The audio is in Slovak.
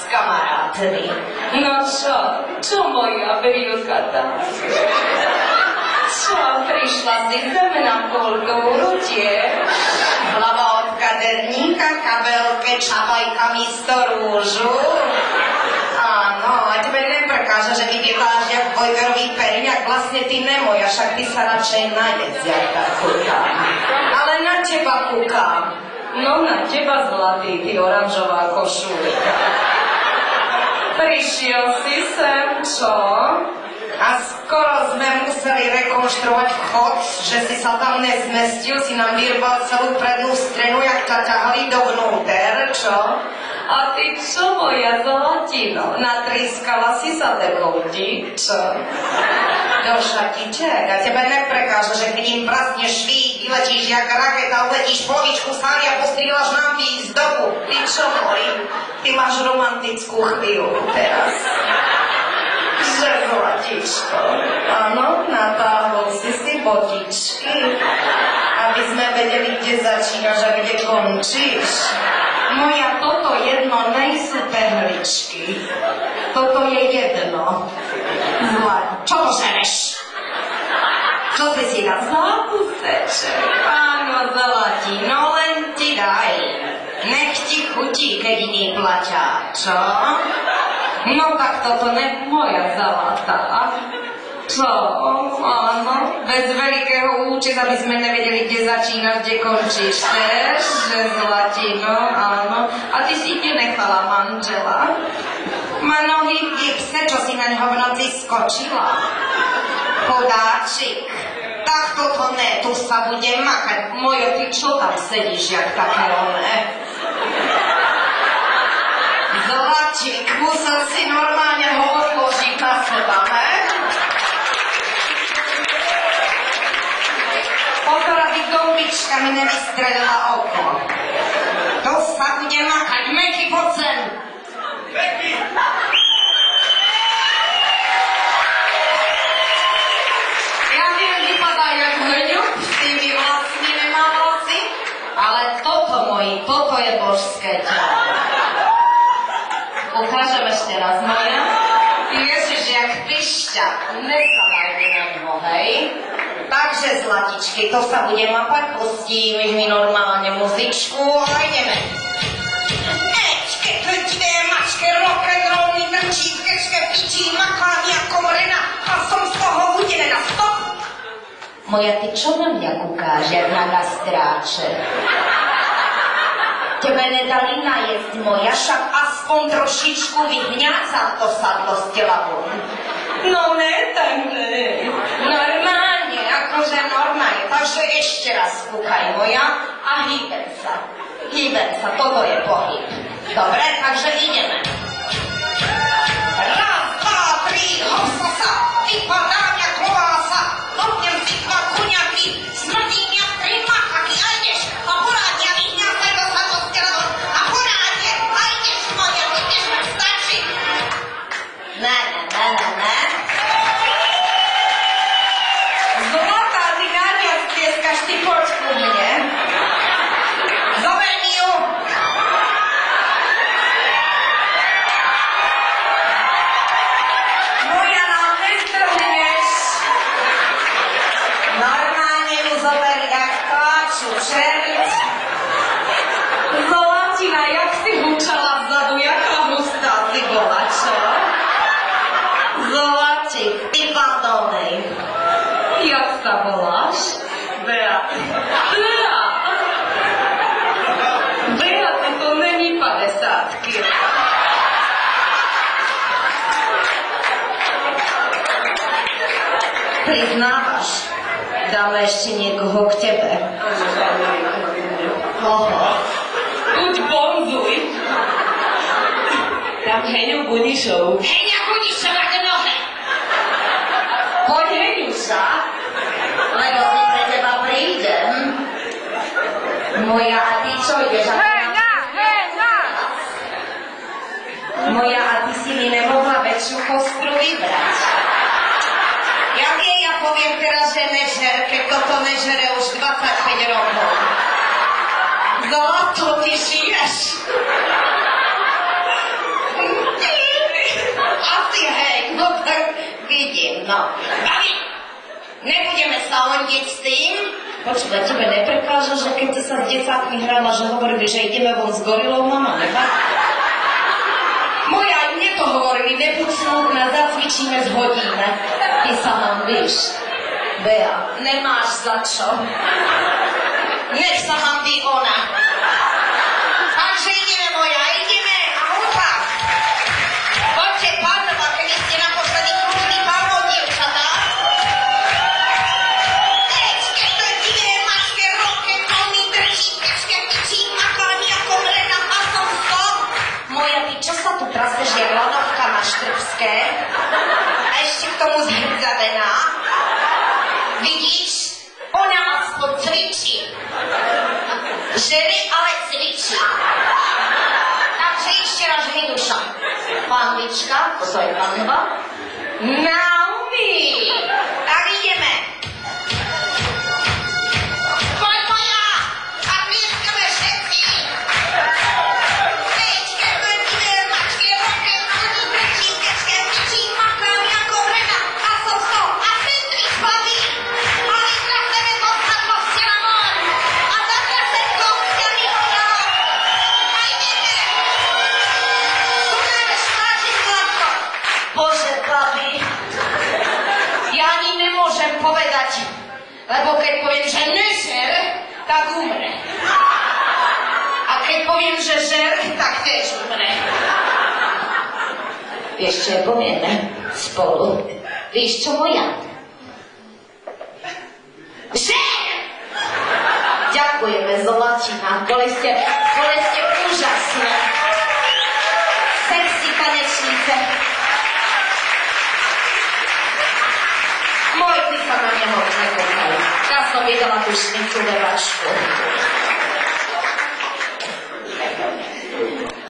s kamarátmi. No čo moja brilkata? Čo, prišla si sem na polkovú tiež? Hlava od kaderníka, kabelke, čapajkami sto rúžu. Áno, a tebe neprekáža, že vybiehláš jak bojgerový periňak, vlastne ty nemoja, však ty sa radšej na jedzierka kúkam. Ale na teba kúkam. No na teba zlatý, ty oranžová košulika. Prišiel si sem, čo? A skoro sme museli rekonštruovať vchod, že si sa tam nezmestil, si nám vyrbal celú prednú strenu, jak ťa ťahali dovnúter, čo? A ty čo, moja zlatino? Natriskala si sa dekoutík, čo? Do šatiček. A tebe neprekáža, že keď im prasne švík, vyletíš jak raketa, uletíš polovičku sály a postrieľaš nám výzdobu. Ty čo, môj? Ty máš romantickú chvíľu teraz. Že zlatičko. Áno, natáhol si botičky, aby sme vedeli, kde začínaš a kde končíš. Moja, toto jedno nejsú perličky. Toto je jedno. Čo to žereš? Čo si dal? Zápusteček. Áno, zlatí, no len ti daj. Nech ti chutí, keď iní platia, čo? No tak toto ne moja zlatá. Čo? Áno, bez veľkého účet, aby sme nevedeli, kde začínaš, kde končíš. Tež, že zlatino, áno. A ty si nenechala manžela. Má nohy v gipse, čo si na ňo v noci skočila. Podáčik. Tak toto ne, tu sa bude makať. Mojo, ty čo tam sedíš, jak také oné? Zlatík, musel si normálne hovor ložiť na seba, ne? Pozor, aby gombička mi nevystrelila oko. To sa bude makať, Meky, poď sem. Meky! Ja viem, vypadá jak hňup, s tými vlastmi nemá vlasy, ale toto, moji, toto je božské telo. Ukážem ešte raz, moja. Ty ježiš, jak pišťa, nesadaj mi na ňo, hej? Takže, zlatičky, to sa bude mapať, pustíme mi normálne muzičku a ideme. Ečke, dve mačke, rock'n'roll, mi drčí, skečke, pičí, makámi ako morena a som z toho udenená. Stop! Moja, ty čo na mňa kúkáš, jak na gastráče? Tebe nedali najesť, moja, však aspoň trošičku vyhňáca to sadlo z tela von. No ne, tak ne. Normálne, akože normálne. Takže ešte raz kúkaj, moja, a hýbem sa. Hýbem sa, toto je pohyb. Dobre, takže ideme. Raz, dva, tri, hopsa sa, vypadám jak lovása, dopnem si dva kuňaky, smrdím jak tri makaky, a ideš, a poradne, a vyhňácaj to sadlo z tela von, a poradne, a ideš, moja, ideš, ma stačí. Ne. Zlatá, ty najviac tieskaš, ty poď ku mne. Zober mi ju. Moja, nám nezdrhneš. Normálne ju zober jak káču, červiť. Zlatina, jak si hučala vzadu, jaká hustá si bola, čo? Zlatík, ty padolnej. Jak sa voláš? Bea. Bea, to není 50-ky. Priznávaš, dáme ešte niekoho k tebe. Buď bonzuj. Tam Heňu Bunišovu. Heňa Bunišova k nohe! Poď, Heňuša, lebo si pre teba prídem. Moja, a ty čo ideš? Heňa! Moja, a ty si mi nemohla väčšiu kostru vybrať. Ja poviem teraz, že nežer, keď toto nežere už 25 rokov. Zlato, ty žiješ. Asi hej, no tak vidím, no. Babi, nebudeme sa hondiť s tým. Počúva, tebe neprekáža, že keď sa s decákmi hrala, že hovorili, že ideme von s gorilou, mama, neba? Moja, aj mne to hovorili, nebuď smutná, zacvičíme, zhodíme. Ty sa nám víš. Bea, nemáš za čo. Nech sa hambí ona. Takže ideme, moja, ideme. A húpa. Poďte, pánova, keby ste naposledy kružili pánov, dievčatá. Ečke, to je divé, mačke, roke, komy, drží, kečke, pičí, makáni, ako mrena, pasom, stop. Moja, ty čo sa tu traseš, jak lanovka na Štrbské? A ešte k tomu zhrdzavená. Vidíš? Ona aspoň cvičí. Ženy ale cvičí. Takže ešte raz Viduša. Pánvička, To je panva. Naomi. Tak ideme. Poď moja. A tlieskame všetci. Ečke, vrtivé, mačke, roke, koní, brečí, kečke, pičí, makám, ako vrena, a soso, a centrič, babi. Ale traseme dostať hostia na von. A zatrasem kostiami moja. A ideme. Tu máme štáčiť hladko. Bože, babi. Ja ani nemôžem povedať, lebo keď poviem, že nežer, tak umre. A keď poviem, že žer, tak tiež umre. Vieš, čo je povieme? Spolu. Víš, čo moja? Žer! Ďakujeme, Zlatina. Boli ste úžasné. Sexy tanečnice. Môj, ty sa na neho nekúkaj. Ja som jedala tú šnicu levačku.